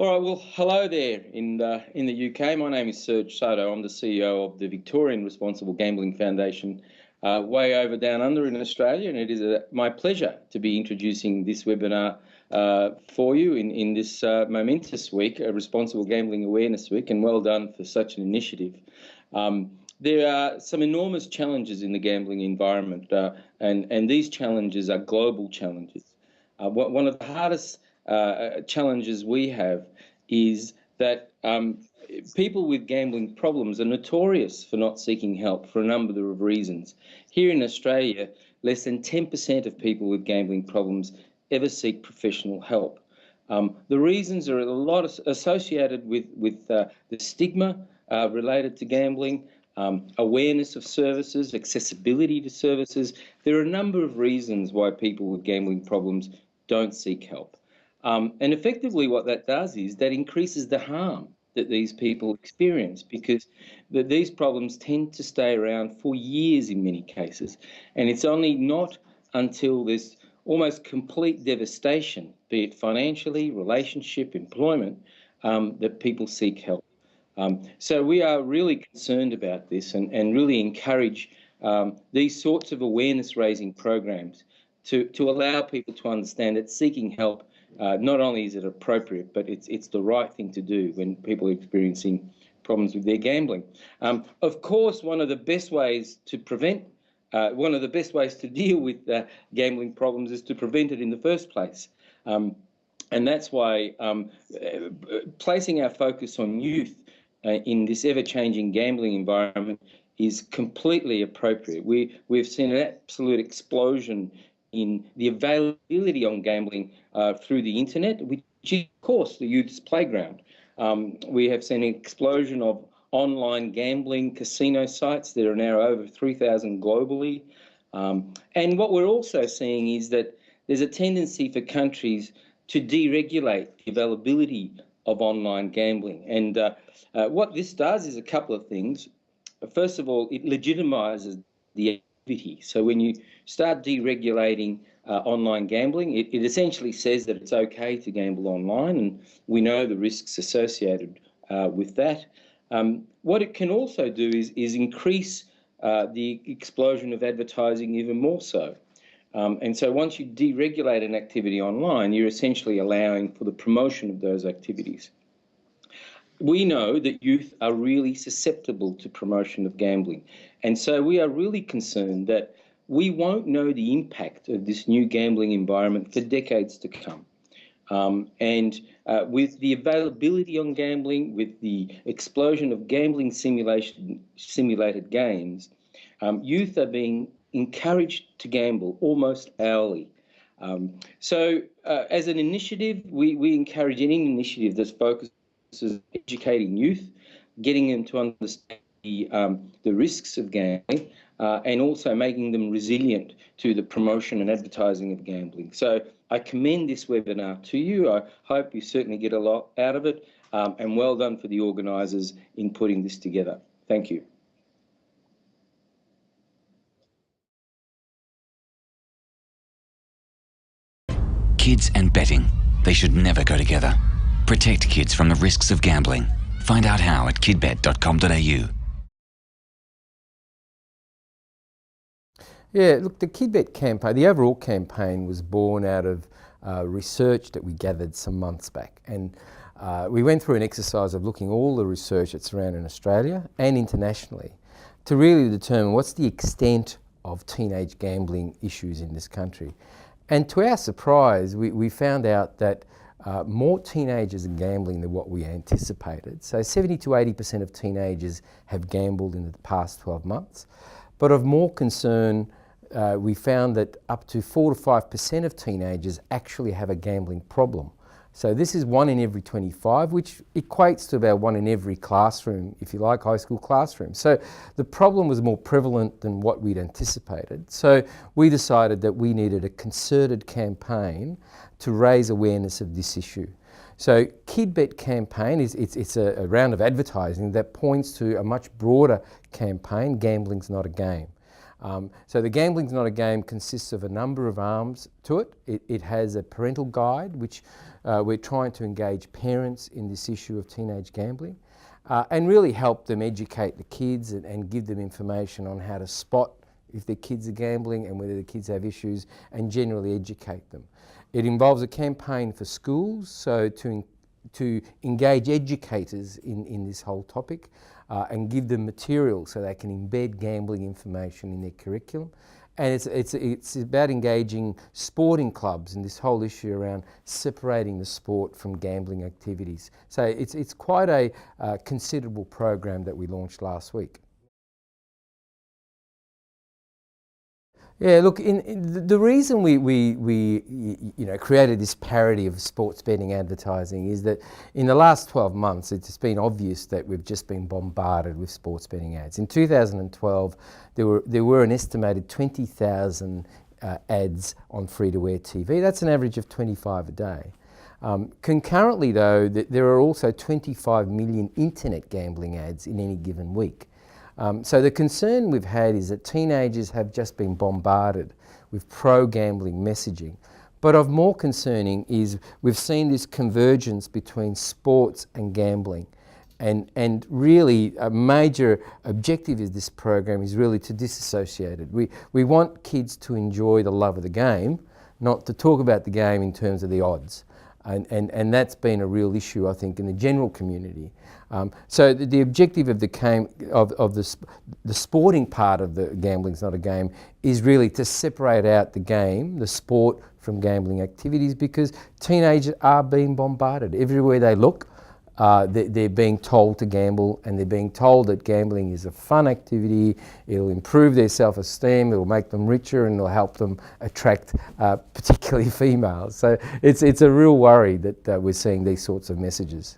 All right, well, hello there in the UK. My name is Serge Soto. I'm the CEO of the Victorian Responsible Gambling Foundation, way over down under in Australia, and it is my pleasure to be introducing this webinar for you in this momentous week, Responsible Gambling Awareness Week, and well done for such an initiative. There are some enormous challenges in the gambling environment, and these challenges are global challenges. One of the hardest challenges we have is that people with gambling problems are notorious for not seeking help for a number of reasons. Here in Australia, less than 10% of people with gambling problems ever seek professional help. The reasons are a lot associated with the stigma related to gambling, awareness of services, accessibility to services. There are a number of reasons why people with gambling problems don't seek help. And effectively what that does is that increases the harm that these people experience, because these problems tend to stay around for years in many cases. And it's only not until there's almost complete devastation, be it financially, relationship, employment, that people seek help. So we are really concerned about this and really encourage these sorts of awareness-raising programs to allow people to understand that seeking help, not only is it appropriate, but it's the right thing to do when people are experiencing problems with their gambling. Of course, one of the best ways to deal with gambling problems is to prevent it in the first place. And that's why placing our focus on youth in this ever-changing gambling environment is completely appropriate. We've seen an absolute explosion in the availability on gambling through the internet, which is, of course, the youth's playground. We have seen an explosion of online gambling casino sites. There are now over 3,000 globally. And what we're also seeing is that there's a tendency for countries to deregulate the availability of online gambling. And what this does is a couple of things. First of all, it legitimizes the activity. So when you start deregulating online gambling, it essentially says that it's okay to gamble online, and we know the risks associated with that. What it can also do is increase the explosion of advertising even more so. And so once you deregulate an activity online, you're essentially allowing for the promotion of those activities. We know that youth are really susceptible to promotion of gambling. And so we are really concerned that we won't know the impact of this new gambling environment for decades to come. With the availability on gambling, with the explosion of gambling simulated games, youth are being encouraged to gamble almost hourly. As an initiative, we encourage any initiative that's focused on educating youth, getting them to understand the risks of gambling, and also making them resilient to the promotion and advertising of gambling. So I commend this webinar to you. I hope you certainly get a lot out of it, and well done for the organisers in putting this together. Thank you. Kids and betting, they should never go together. Protect kids from the risks of gambling. Find out how at kidbet.com.au. Yeah, look, the KidBet campaign, the overall campaign was born out of research that we gathered some months back. And we went through an exercise of looking at all the research that's around in Australia and internationally to really determine what's the extent of teenage gambling issues in this country. And to our surprise, we found out that more teenagers are gambling than what we anticipated. So 70 to 80% of teenagers have gambled in the past 12 months. But of more concern, we found that up to 4 to 5% of teenagers actually have a gambling problem. So this is 1 in every 25, which equates to about 1 in every classroom, if you like, high school classroom. So the problem was more prevalent than what we'd anticipated. So we decided that we needed a concerted campaign to raise awareness of this issue. So KidBet campaign it's a round of advertising that points to a much broader campaign, Gambling's Not a Game. So the Gambling's Not a Game consists of a number of arms to it. It has a parental guide, which we're trying to engage parents in this issue of teenage gambling and really help them educate the kids and give them information on how to spot if their kids are gambling and whether the kids have issues, and generally educate them. It involves a campaign for schools, so to engage educators in this whole topic and give them material so they can embed gambling information in their curriculum. And it's about engaging sporting clubs in this whole issue around separating the sport from gambling activities. So it's quite a considerable program that we launched last week. Yeah, look, the reason we created this parody of sports betting advertising is that in the last 12 months it's been obvious that we've just been bombarded with sports betting ads. In 2012 there were an estimated 20,000 ads on free-to-air TV. That's an average of 25 a day. Concurrently though, there are also 25 million internet gambling ads in any given week. So the concern we've had is that teenagers have just been bombarded with pro-gambling messaging. But of more concerning is we've seen this convergence between sports and gambling. And really a major objective of this program is really to disassociate it. We want kids to enjoy the love of the game, not to talk about the game in terms of the odds. And that's been a real issue, I think, in the general community. So the objective of the sporting part of the Gambling's Not a Game is really to separate out the game, the sport, from gambling activities, because teenagers are being bombarded. Everywhere they look, they're being told to gamble, and they're being told that gambling is a fun activity, it'll improve their self-esteem, it'll make them richer, and it'll help them attract particularly females. So it's a real worry that we're seeing these sorts of messages.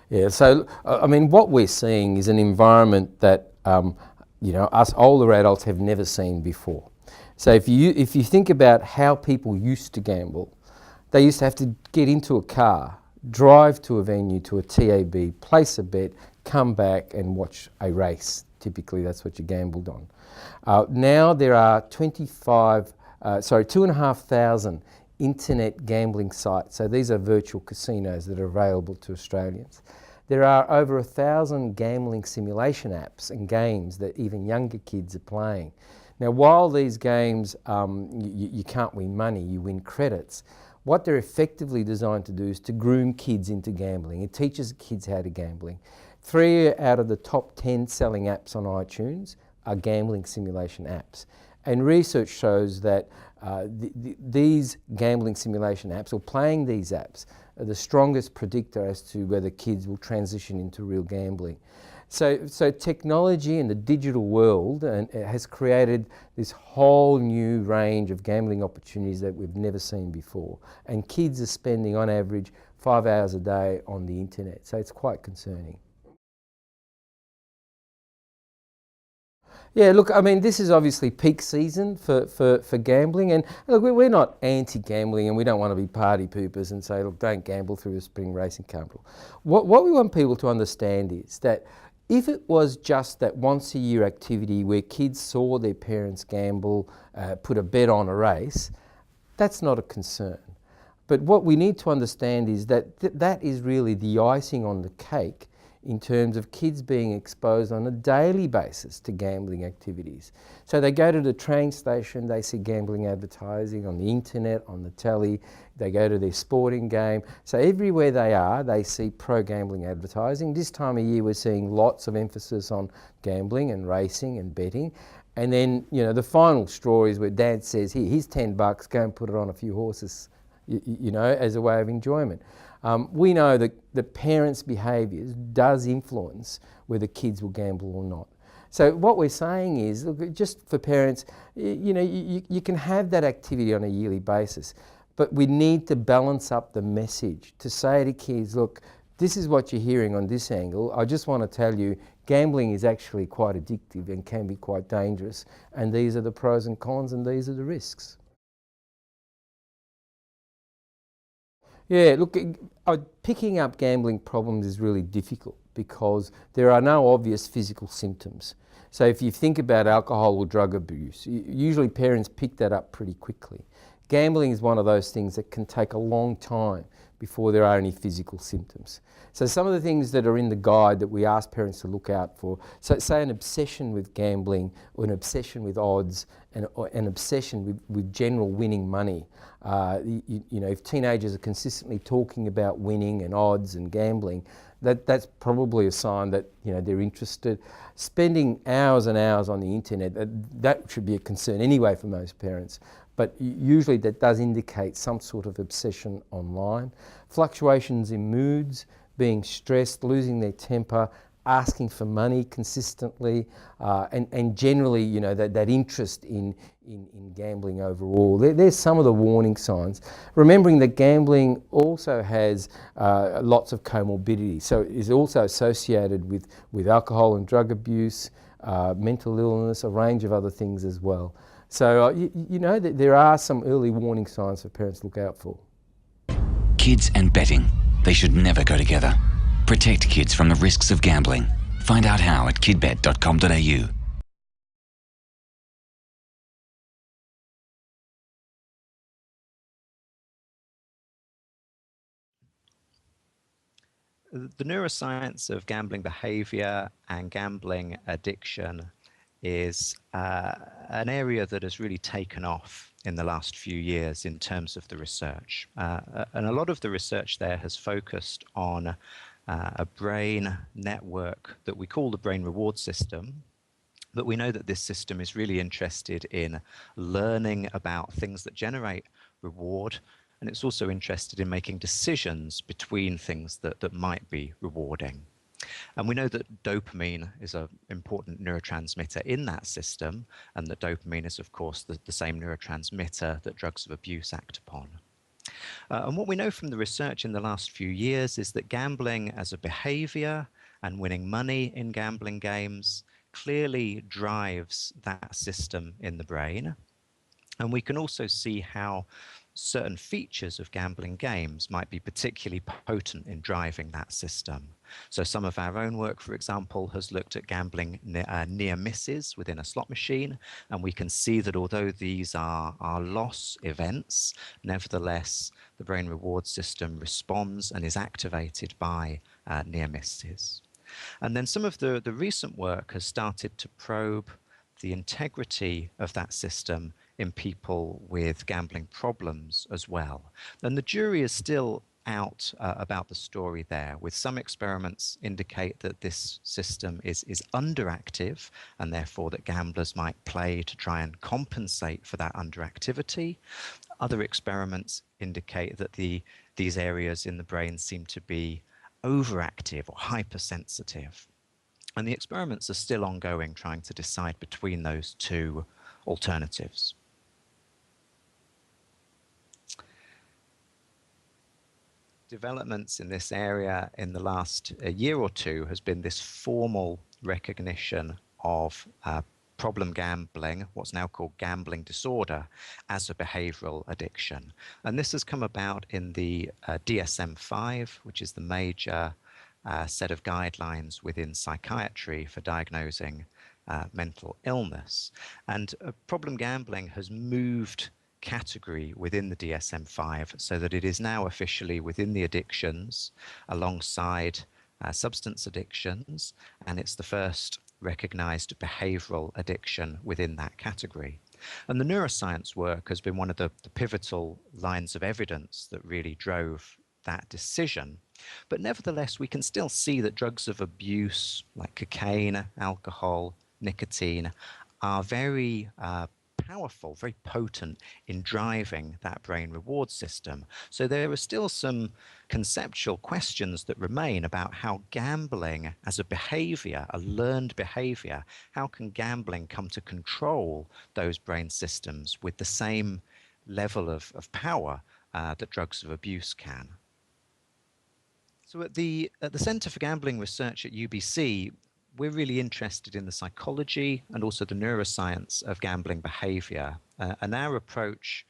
Yeah, so I mean, what we're seeing is an environment that us older adults have never seen before. So if you think about how people used to gamble, they used to have to get into a car, drive to a venue, to a TAB, place a bet, come back and watch a race. Typically that's what you gambled on. Now there are 2,500 internet gambling sites. So these are virtual casinos that are available to Australians. There are over 1,000 gambling simulation apps and games that even younger kids are playing. Now while these games, you can't win money, you win credits, what they're effectively designed to do is to groom kids into gambling. It teaches kids how to gambling. 3 out of the top 10 selling apps on iTunes are gambling simulation apps. And research shows that these gambling simulation apps, or playing these apps, are the strongest predictor as to whether kids will transition into real gambling. So technology and the digital world has created this whole new range of gambling opportunities that we've never seen before. And kids are spending on average 5 hours a day on the internet. So it's quite concerning. Yeah, look, I mean, this is obviously peak season for gambling, and look, we're not anti-gambling, and we don't want to be party poopers and say, look, don't gamble through the spring racing carnival. What we want people to understand is that if it was just that once a year activity where kids saw their parents gamble, put a bet on a race, that's not a concern. But what we need to understand is that that is really the icing on the cake in terms of kids being exposed on a daily basis to gambling activities. So they go to the train station, they see gambling advertising on the internet, on the telly, they go to their sporting game. So everywhere they are, they see pro-gambling advertising. This time of year we're seeing lots of emphasis on gambling and racing and betting. And then, the final straw is where Dad says, here, here's $10, go and put it on a few horses, as a way of enjoyment. We know that the parents' behaviours does influence whether kids will gamble or not. So what we're saying is, look, just for parents, you can have that activity on a yearly basis, but we need to balance up the message to say to kids, look, this is what you're hearing on this angle. I just want to tell you, gambling is actually quite addictive and can be quite dangerous, and these are the pros and cons and these are the risks. Yeah, look, picking up gambling problems is really difficult because there are no obvious physical symptoms. So if you think about alcohol or drug abuse, usually parents pick that up pretty quickly. Gambling is one of those things that can take a long time before there are any physical symptoms. So some of the things that are in the guide that we ask parents to look out for, so say an obsession with gambling or an obsession with odds and or an obsession with general winning money. You know, if teenagers are consistently talking about winning and odds and gambling, that's probably a sign that, you know, they're interested. Spending hours and hours on the internet, that should be a concern anyway for most parents. But usually that does indicate some sort of obsession online. Fluctuations in moods, being stressed, losing their temper, asking for money consistently, and generally, you know, that interest in gambling overall. There's some of the warning signs. Remembering that gambling also has lots of comorbidity, so it is also associated with alcohol and drug abuse, mental illness, a range of other things as well. So you know that there are some early warning signs for parents to look out for. Kids and betting, they should never go together. Protect kids from the risks of gambling. Find out how at kidbet.com.au. The neuroscience of gambling behavior and gambling addiction is an area that has really taken off in the last few years in terms of the research. And a lot of the research there has focused on a brain network that we call the brain reward system. But we know that this system is really interested in learning about things that generate reward, and it's also interested in making decisions between things that might be rewarding. And we know that dopamine is an important neurotransmitter in that system, and that dopamine is, of course, the same neurotransmitter that drugs of abuse act upon. And what we know from the research in the last few years is that gambling as a behavior and winning money in gambling games clearly drives that system in the brain. And we can also see how certain features of gambling games might be particularly potent in driving that system. So some of our own work, for example, has looked at gambling near misses within a slot machine, and we can see that although these are loss events, nevertheless, the brain reward system responds and is activated by near misses. And then some of the recent work has started to probe the integrity of that system in people with gambling problems as well. And the jury is still out about the story there, with some experiments indicate that this system is underactive, and therefore that gamblers might play to try and compensate for that underactivity. Other experiments indicate that these areas in the brain seem to be overactive or hypersensitive. And the experiments are still ongoing, trying to decide between those two alternatives. Developments in this area in the last year or two has been this formal recognition of problem gambling, what's now called gambling disorder, as a behavioral addiction. And this has come about in the DSM-5, which is the major set of guidelines within psychiatry for diagnosing mental illness. And problem gambling has moved category within the DSM-5 so that it is now officially within the addictions alongside substance addictions, and it's the first recognized behavioral addiction within that category. And the neuroscience work has been one of the pivotal lines of evidence that really drove that decision. But nevertheless, we can still see that drugs of abuse like cocaine, alcohol, nicotine are very powerful, very potent in driving that brain reward system. So there are still some conceptual questions that remain about how gambling as a behavior, a learned behavior, how can gambling come to control those brain systems with the same level of power that drugs of abuse can. So at the Centre for Gambling Research at UBC, we're really interested in the psychology and also the neuroscience of gambling behavior. And our approach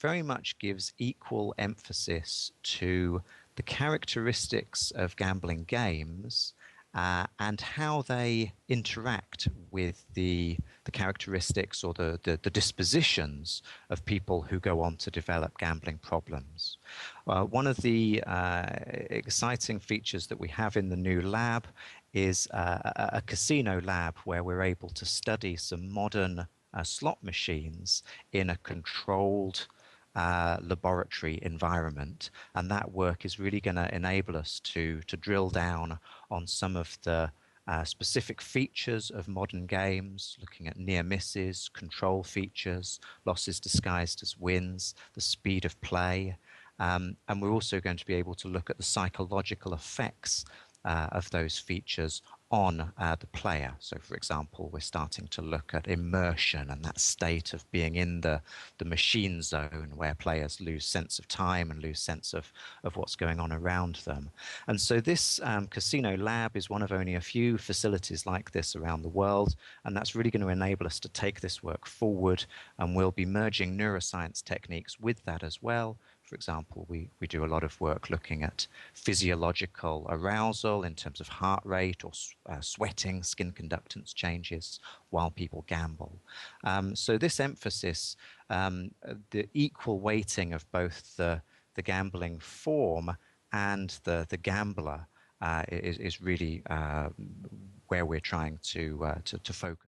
very much gives equal emphasis to the characteristics of gambling games and how they interact with the characteristics or the dispositions of people who go on to develop gambling problems. One of the exciting features that we have in the new lab is a casino lab where we're able to study some modern slot machines in a controlled laboratory environment, and that work is really going to enable us to drill down on some of the specific features of modern games, looking at near misses, control features, losses disguised as wins, the speed of play, and we're also going to be able to look at the psychological effects of those features on the player. So, for example, we're starting to look at immersion and that state of being in the machine zone where players lose sense of time and lose sense of what's going on around them. And so this casino lab is one of only a few facilities like this around the world, and that's really going to enable us to take this work forward, and we'll be merging neuroscience techniques with that as well. For example, we do a lot of work looking at physiological arousal in terms of heart rate or sweating, skin conductance changes while people gamble. So this emphasis, the equal weighting of both the gambling form and the gambler is really where we're trying to focus.